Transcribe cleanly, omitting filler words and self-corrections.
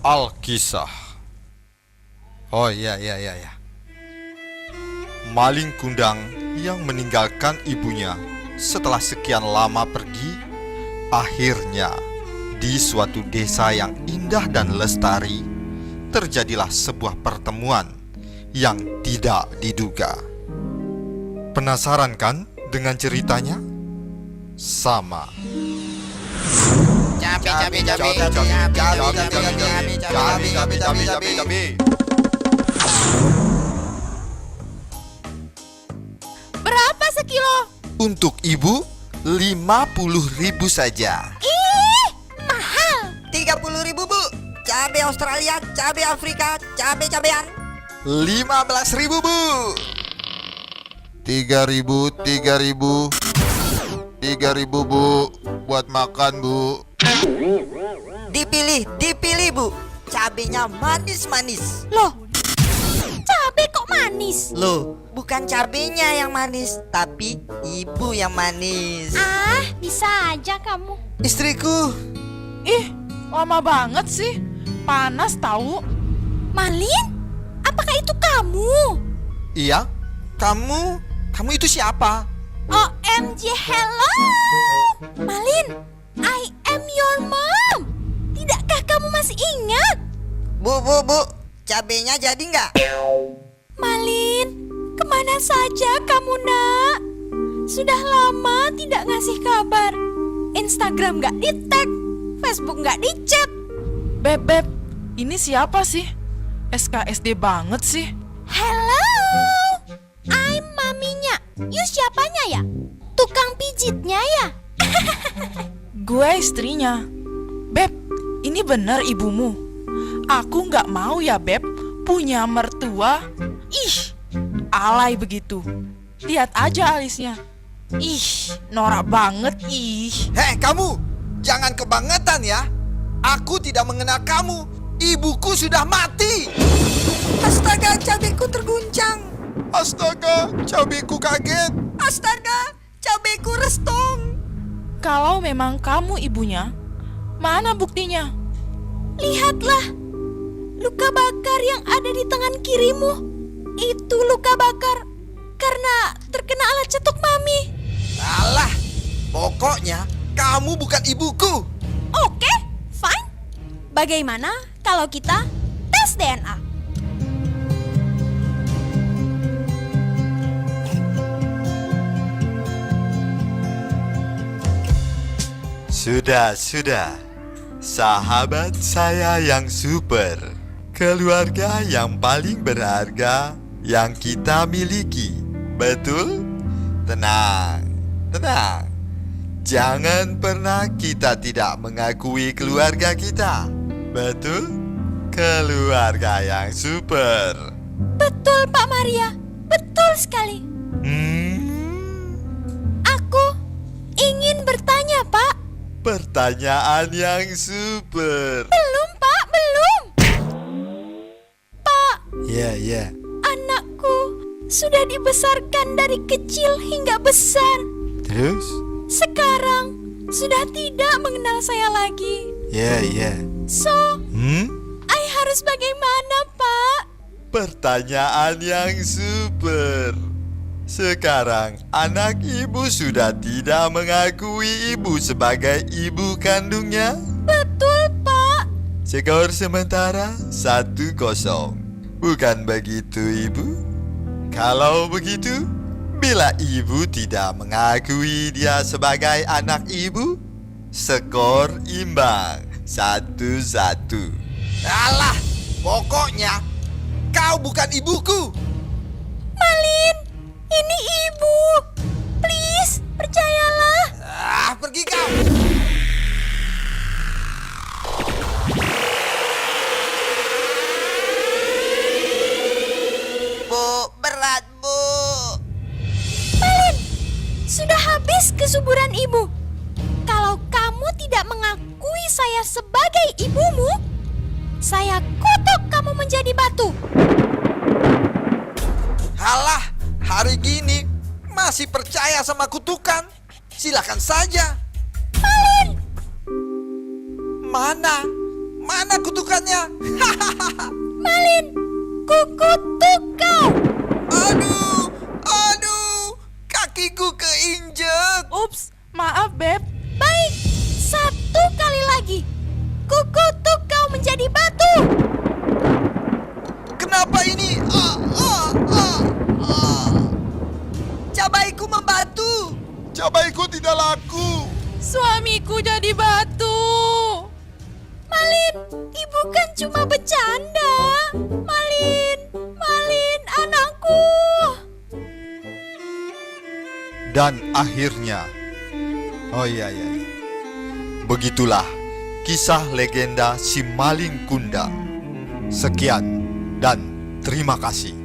Alkisah. Oh iya. Maling kundang yang meninggalkan ibunya setelah sekian lama pergi, akhirnya di suatu desa yang indah dan lestari terjadilah sebuah pertemuan yang tidak diduga. Penasaran kan dengan ceritanya? Sama. Cabe. Berapa sekilo? Untuk ibu 50.000 saja. Ih, mahal. 30.000 bu. Cabe Australia, cabe Afrika, cabean. 15.000 bu. 3.000 bu. Buat makan bu. Dipilih bu. Cabenya manis. Loh, cabe kok manis? Loh, bukan cabenya yang manis, tapi ibu yang manis. Ah, bisa aja kamu. Istriku. Ih, lama banget sih. Panas tahu. Malin, apakah itu kamu? Iya, kamu itu siapa? OMG, hello. Malin, I am your mom. Tidakkah kamu masih ingat? Bu. Cabenya jadi nggak? Malin, kemana saja kamu nak? Sudah lama tidak ngasih kabar. Instagram nggak di-tag, Facebook nggak di-chat. Beb, ini siapa sih? SKSD banget sih. Hello, I'm maminya. You siapanya ya? Tukang pijitnya ya? Gue istrinya. Beb, ini bener ibumu. Aku nggak mau ya Beb, punya mertua. Ih, alay begitu. Lihat aja alisnya. Ih, norak banget ih. Hei kamu, jangan kebangetan ya. Aku tidak mengenal kamu. Ibuku sudah mati. Astaga, cabeku terguncang. Astaga, cabeku kaget. Astaga, cabeku restong. Kalau memang kamu ibunya, mana buktinya? Lihatlah, luka bakar yang ada di tangan kirimu. Itu luka bakar karena terkena alat cetuk mami. Alah, pokoknya kamu bukan ibuku. Oke, fine. Bagaimana kalau kita tes DNA? Sudah. Sahabat saya yang super, keluarga yang paling berharga yang kita miliki. Betul? Tenang. Jangan pernah kita tidak mengakui keluarga kita. Betul? Keluarga yang super. Betul Pak Maria, betul sekali. Aku ingin bertanya Pak. Pertanyaan yang super. Belum Pak, belum. Pak, Ya. anakku sudah dibesarkan dari kecil hingga besar. Terus? Sekarang sudah tidak mengenal saya lagi. Ya. So, I harus bagaimana Pak? Pertanyaan yang super. Sekarang anak ibu sudah tidak mengakui ibu sebagai ibu kandungnya. Betul Pak. Skor sementara 1-0. Bukan begitu ibu? Kalau begitu, bila ibu tidak mengakui dia sebagai anak ibu, skor imbang 1-1. Alah, pokoknya kau bukan ibuku. Malin, ini ibu. Please, percayalah. Pergi kau. Bu, berat bu. Malin, sudah habis kesuburan ibu. Kalau kamu tidak mengakui saya sebagai ibumu, saya kutuk kamu menjadi batu. Halah, hari gini masih percaya sama kutukan, silakan saja. Mana? Mana kutukannya? Malin, kukutuk kau. Aduh, aduh, kakiku keinjek. Ups, maaf Beb. Baik, satu kali lagi. Kukutuk kau menjadi batu. Kenapa ini? Cabaiku membatu. Cabaiku tidak laku. Suamiku jadi batu. Malin, ibu kan cuma bercanda. Malin, Malin, anakku. Dan akhirnya, oh iya. Begitulah kisah legenda si maling kundang. Sekian dan terima kasih.